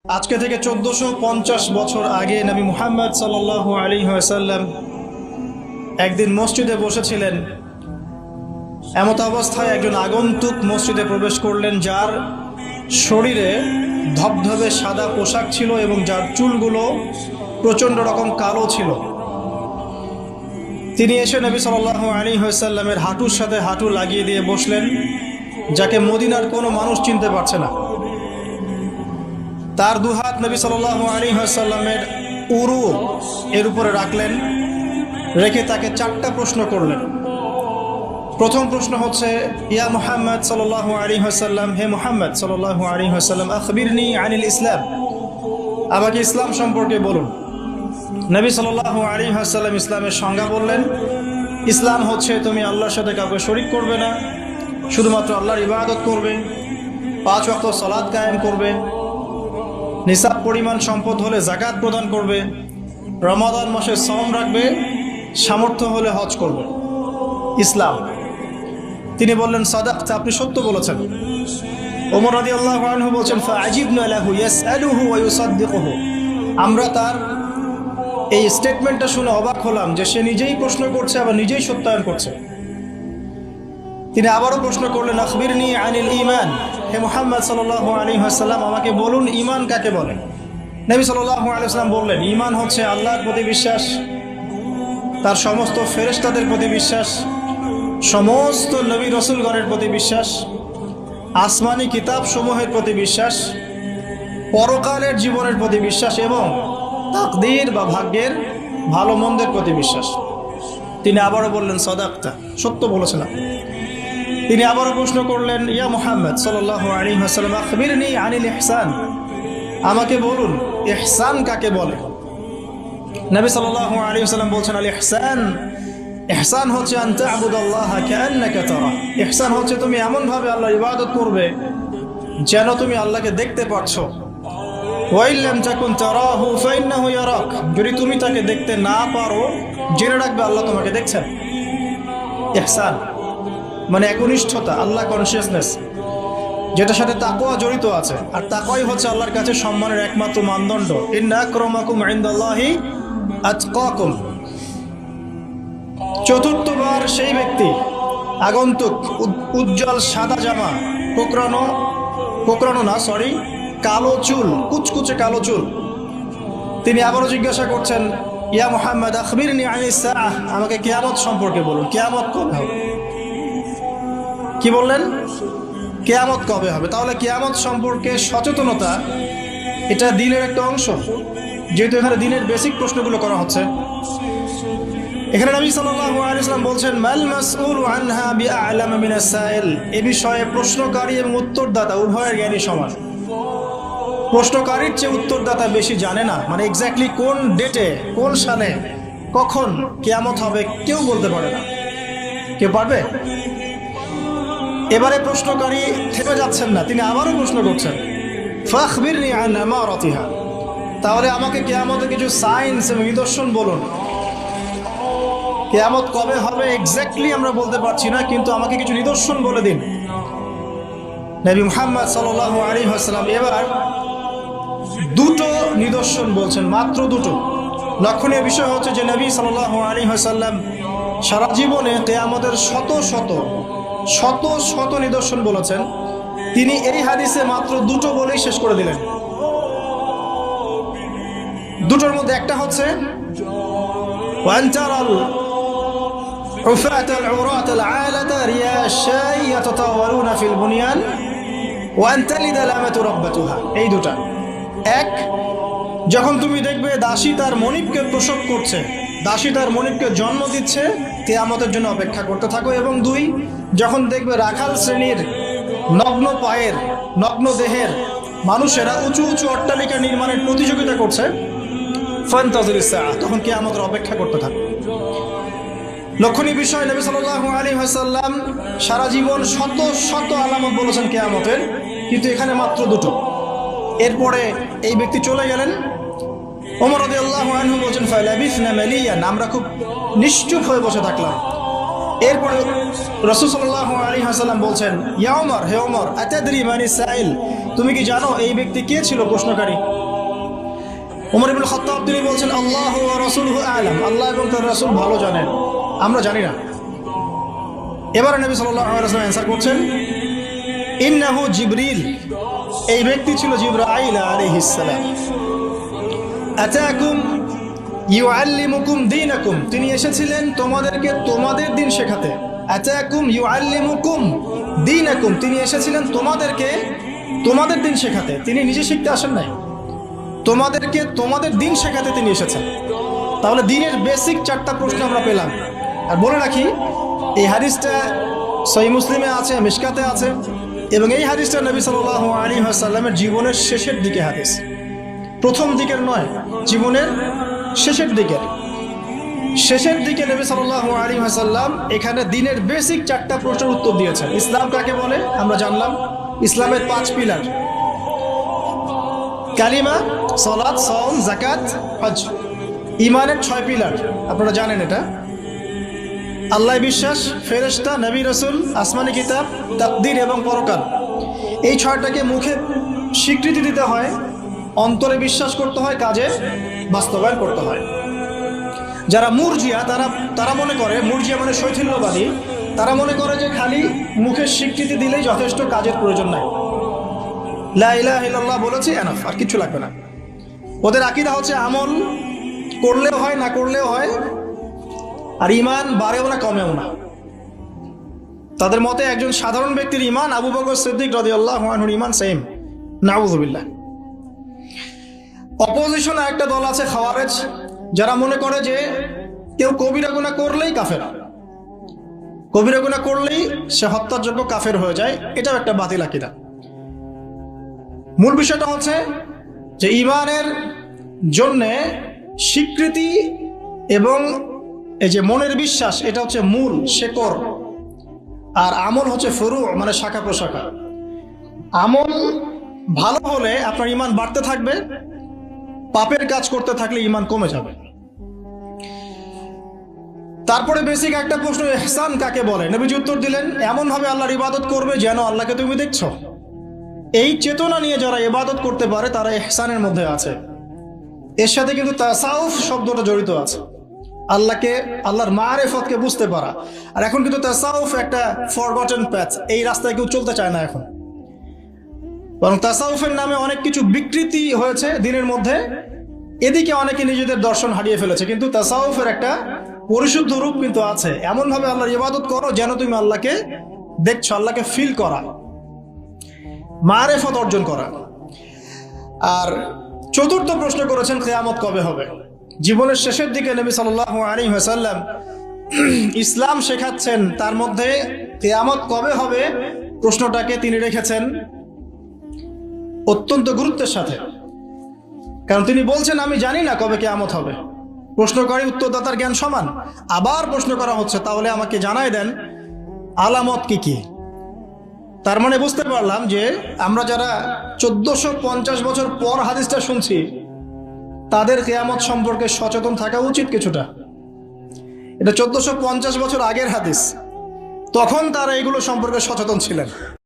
আজকে থেকে 1450 বছর আগে নবী মুহাম্মদ সাল্লাল্লাহু আলাইহি ওয়াসাল্লাম একদিন মসজিদে বসেছিলেন। এমত অবস্থায় একজন আগন্তুক মসজিদে প্রবেশ করলেন, যার শরীরে ধবধবে সাদা পোশাক ছিল এবং যার চুলগুলো প্রচণ্ড রকম কালো ছিল। তিনি এসে নবী সাল্লাল্লাহু আলাইহি ওয়াসাল্লামের হাঁটুর সাথে হাঁটু লাগিয়ে দিয়ে বসলেন, যাকে মদিনার কোনো মানুষ চিনতে পারছে না। তার দুহাত নবী সাল্লাল্লাহু আলাইহি ওয়াসাল্লামের উরু এর উপরে রাখলেন, রেখে তাকে 4টা প্রশ্ন করলেন। প্রথম প্রশ্ন হচ্ছে, ইয়া মুহাম্মদ সাল্লাল্লাহু আলাইহি ওয়াসাল্লাম, হে মুহাম্মদ সাল্লাল্লাহু আলাইহি ওয়াসাল্লাম, আখবিরনি আনিল ইসলাম, আমাকে ইসলাম সম্পর্কে বলুন। নবী সাল্লাল্লাহু আলাইহি ওয়াসাল্লাম ইসলামের সংজ্ঞা বললেন, ইসলাম হচ্ছে তুমি আল্লাহর সাথে কাউকে শরীক করবে না, শুধুমাত্র আল্লাহর ইবাদত করবে, 5 ওয়াক্ত সালাত কায়েম করবে, নিসাব পরিমাণ সম্পদ হলে যাকাত প্রদান করবে, রমাদান মাসে সওম রাখবে, সামর্থ্য হলে হজ করবে। ইসলাম। তিনি বললেন, সাদাকতা, আপনি সত্য বলেছেন। ওমর রাদিয়াল্লাহু আনহু বলেন, ফাআজিবনা লাহু ইয়াসআলুহু ওয়া ইউসাদ্দিকুহু, আমরা তার এই স্টেটমেন্টটা শুনে অবাক হলাম যে সে নিজেই প্রশ্ন করছে আবার নিজেই সত্যায়ন করছে। তিনি আবারও প্রশ্ন করলেন, আখবিরনি আনিল ঈমান, হে মুহাম্মদ সাল্লাল্লাহু আলাইহি ওয়াসাল্লাম, আমাকে বলুন ঈমান কাকে বলে। নবী সাল্লাল্লাহু আলাইহি ওয়াসাল্লাম বললেন, ঈমান হচ্ছে আল্লাহর প্রতি বিশ্বাস, তার সমস্ত ফেরেশতাদের প্রতি বিশ্বাস, সমস্ত নবী রাসূলগণের প্রতি বিশ্বাস, আসমানি কিতাব সমূহের প্রতি বিশ্বাস, পরকালের জীবনের প্রতি বিশ্বাস এবং তাকদীর বা ভাগ্যের ভালো মন্দের প্রতি বিশ্বাস। তিনি আবারও বললেন, সাদাকতা, সত্য বলেছেন। তিনি আবারও প্রশ্ন করলেন, ইয়া মুহাম্মদ সাল্লাল্লাহু আলাইহি ওয়াসাল্লাম, আখবিরনি আনিল ইহসান, আমাকে বলুন ইহসান কাকে বলে। নবী সাল্লাল্লাহু আলাইহি ওয়াসাল্লাম বলছেন, আল ইহসান, ইহসান হচ্ছে আন তা'বুদাল্লাহা কাআন্নাকা তারা, ইহসান হচ্ছে তুমি এমন ভাবে আল্লাহর ইবাদত করবে যেন তুমি আল্লাহকে দেখতে পাচ্ছো। ওয়া ইল্লাম তাকুন তারাহু ফাইন্নাহু ইয়ারাক, যদি তুমি তাকে দেখতে না পারো জেনে রাখবে আল্লাহ তোমাকে দেখছেন। ইহসান মানে একনিষ্ঠতা, আল্লাহ কনসিয়াসনেস, যেটার সাথে তাকওয়া জড়িত আছে। আর তাকওয়াই হচ্ছে আল্লাহর কাছে সম্মানের একমাত্র মানদণ্ড। ইন্না আকরামাকুম ইনদাল্লাহি আতকাকুম। চতুর্থবার সেই ব্যক্তি আগন্তুক, উজ্জ্বল সাদা জামা, কোকড়ানো না, কালো চুল, কুচকুচে কালো চুল। তিনি আবারও জিজ্ঞাসা করছেন, ইয়া মুহাম্মদ আখবিরনি আনিস সাআহ, আমাকে কিয়ামত সম্পর্কে বলুন, কিয়ামত কবে হবে। কি বললেন? কিয়ামত কবে হবে। তাহলে কিয়ামত সম্পর্কে সচেতনতা এটা দ্বীনের একটা অংশ, যেহেতু এখানে দ্বীনের বেসিক প্রশ্নগুলো করা হচ্ছে। এখানে নবী সাল্লাল্লাহু আলাইহি ওয়াসাল্লাম বলছেন, মাল মাসউলু আনহা বিআ'লামা মিনাস সাইল, এই বিষয়ে প্রশ্নকারী এবং উত্তরদাতা উভয়ের জ্ঞানী সমান। প্রশ্নকারীর চেয়ে উত্তরদাতা বেশি জানে না, মানে এক্স্যাক্টলি কোন ডেটে, কোন সালে, কখন কিয়ামত হবে কেউ বলতে পারে না। কেউ পারবে? এবারে প্রশ্নকারী থেমে যাচ্ছেন না, তিনি আবারও প্রশ্ন করছেন, ফাখবিরনি আন আমারাতিহা, তাহলে আমাকে কিয়ামতের কিছু সাইন্স এবং নিদর্শন বলুন। কিয়ামত কবে হবে এক্স্যাক্টলি আমরা বলতে পারছি না, কিন্তু আমাকে কিছু নিদর্শন বলে দিন। নবী মুহাম্মদ সাল্লাল্লাহু আলাইহি ওয়াসাল্লাম এবার 2টো নিদর্শন বলছেন, মাত্র 2টো। লক্ষণীয় বিষয় হচ্ছে যে নবী সাল্লাল্লাহু আলাইহি ওয়াসাল্লাম সারা জীবনে কিয়ামতের শত শত নিদর্শন বলেছেন, তিনি এই হাদিসে মাত্র 2টো বলেই শেষ করে দিলেন। 2টোর মধ্যে একটা হচ্ছে, ওয়ান তারাল উফাতাল উরাতাল আলাতা রিয়াশাই ইয়াতাতাওয়ালুনা ফিল বুনিয়ান ওয়ান তালিদাল আমাতু রাব্বাতুহা। এই 2টা। এক, যখন তুমি দেখবে দাসী তার মনিবকে প্রসব করছে, দাসী তার মনিবকে জন্ম দিচ্ছে, কিয়ামতের জন্য অপেক্ষা করতে থাকো। এবং 2, যখন দেখবে রাখাল শ্রেণীর নগ্ন পায়ের, নগ্ন দেহের মানুষেরা উঁচু উঁচু অট্টালিকা নির্মাণের প্রতিযোগিতা করছে, ফান্তাজিরিস সাআহ, তখন কিয়ামতের অপেক্ষা করতে থাকো। লক্ষণীয় বিষয়, নবী সাল্লাল্লাহু আলাইহি ওয়াসাল্লাম সারা জীবন শত শত আলামত বলেছেন কিয়ামতের, কিন্তু এখানে মাত্র 2টো। এরপরে এই ব্যক্তি চলে গেলেন। ওমর রাদিয়াল্লাহু আনহু বলেন, ফালাবিসনা মালিয়ান, আমরা খুব নিশ্চুপ হয়ে বসে থাকলাম। এরপরে রাসূল সাল্লাল্লাহু আলাইহি ওয়াসাল্লাম বলছেন, ইয়া ওমর, হে ওমর, আতাদরি মানিস সাইল, তুমি কি জানো এই ব্যক্তি কে ছিল প্রশ্নকারী? ওমর ইবনে খাত্তাব তিনি বলছেন, আল্লাহু ওয়া রাসূলুহু আ'লাম, আল্লাহ এবং তার রাসূল ভালো জানেন, আমরা জানি না। এবারে নবী সাল্লাল্লাহু আলাইহি ওয়াসাল্লাম অ্যানসার করছেন, ইন্নাহু জিবরিল, এই ব্যক্তি ছিল জিবরাইল আলাইহিস সালাম। আতাকুম ইউআল্লিমুকুম দীনাকুম, তিনি এসেছিলেন তোমাদেরকে তোমাদের দিন শেখাতে। আতাকুম ইউআল্লিমুকুম দীনাকুম, তিনি এসেছিলেন তোমাদেরকে তোমাদের দিন শেখাতে, তিনি নিজে শিখতে আসেন নাই, তোমাদেরকে তোমাদের দিন শেখাতে তিনি এসেছেন। তাহলে দিনের বেসিক 4টা প্রশ্ন আমরা পেলাম। আর বলে রাখি, এই হাদিসটা সহিহ মুসলিমে আছে, মিশকাতে আছে, এবং এই হাদিসটা নবী সাল্লাল্লাহু আলাইহি ওয়াসাল্লামের জীবনের শেষের দিকে হাদিস, প্রথম দিকের নয়, জীবনের শেষের দিকে নবী সাল্লাল্লাহু আলাইহি ওয়াসাল্লাম এখানে দিনের বেসিক 4টা প্রশ্নের উত্তর দিয়েছেন। ইসলাম কাকে বলে আমরা জানলাম, ইসলামের 5 পিলার, কালিমা, সালাত, সাওম, যাকাত, হজ। ঈমানের 6 পিলার, আপনারা জানেন এটা, আল্লাহ বিশ্বাস, ফেরেশতা, নবী রাসূল, আসমানি কিতাব, তাকদীর এবং পরকাল। এই 6টাকে মুখে স্বীকৃতি দিতে হয়, অন্তরে বিশ্বাস করতে হয়, কাজে বাস্তবায়ন করতে হয়। যারা মুরজিয়া তারা মনে করে, মুরজিয়া মানে শৈথিল্যবাদী, তারা মনে করে যে খালি মুখের স্বীকৃতি দিলেই যথেষ্ট, কাজের প্রয়োজন নাই, লা ইলাহা ইল্লাল্লাহ বলেছি এনাফ, আর কিছু লাগবে না। ওদের আকীদা হচ্ছে আমল করলেও হয়, না করলেও হয়, আর ঈমান বাড়েও না কমেও না। তাদের মতে একজন সাধারণ ব্যক্তির ঈমান আবু বকর সিদ্দিক রাদিয়াল্লাহু আনহুর ঈমান সেম, নাউযুবিল্লাহ। অপোজিশনে একটা দল আছে খাওয়ারেজ, যারা মনে করে যে কেউ কবিরা গুনাহ করলেই কাফের, কবিরা গুনাহ করলেই সে হত্যার যোগ্য কাফের হয়ে যায়। এটাও একটা বাতিল আকীদা। মূল বিষয়টা হচ্ছে যে ঈমানের জন্যে স্বীকৃতি এবং এই যে মনের বিশ্বাস, এটা হচ্ছে মূল শেকড়, আর আমল হচ্ছে ফুরু, মানে শাখা প্রশাখা। আমল ভালো হলে আপনার ঈমান বাড়তে থাকবে, পাপের কাজ করতে থাকলে ঈমান কমে যাবে। তারপরে বেসিক একটা প্রশ্ন, ইহসান কাকে বলে? নবীজি উত্তর দিলেন, এমন ভাবে আল্লাহর ইবাদত করবে যেন আল্লাহকে তুমি দেখছো। এই চেতনা নিয়ে যারা ইবাদত করতে পারে তারা ইহসানের মধ্যে আছে। এর সাথে কিন্তু তাসাউফ শব্দটা জড়িত আছে, আল্লাহকে, আল্লাহর মারিফতকে বুঝতে পারা। আর এখন কিন্তু তাসাউফ একটা ফরগটেন প্যাথ, এই রাস্তায় কেউ চলতে চায় না এখন, বরং তাসাউফের নামে অনেক কিছু বিকৃতি হয়েছে দিনের মধ্যে, এদিকে অনেকে নিজেদের দর্শন হারিয়ে ফেলেছে। কিন্তু তাসাউফের একটা পরিশুদ্ধ রূপ কিন্তু আছে, এমন ভাবে আল্লাহর ইবাদত করো যেন তুমি আল্লাহকে দেখছো, আল্লাহকে ফিল করা, মারিফত অর্জন করা। আর চতুর্থ প্রশ্ন করেছেন, কিয়ামত কবে হবে? জীবনের শেষের দিকে নবী সাল্লাল্লাহু আলাইহি ওয়াসাল্লাম ইসলাম শেখাচ্ছেন, তার মধ্যে কিয়ামত কবে হবে প্রশ্নটাকে তিনি রেখেছেন অত্যন্ত গুরুত্বের সাথে। কারণ তিনি বলছেন, আমি জানি না কবে কিয়ামত হবে। প্রশ্নকারী উত্তরদাতার জ্ঞান সমান। আবার প্রশ্ন করা হচ্ছে, তাহলে আমাকে জানাই দেন আলামত কি কি। তার মানে বুঝতে পারলাম যে আমরা যারা 1450 বছর পর হাদিসটা শুনছি, তাদের কিয়ামত সম্পর্কে সচেতন থাকা উচিত কিছুটা। এটা 1450 বছর আগের হাদিস, তখন তারা এগুলো সম্পর্কে সচেতন ছিলেন।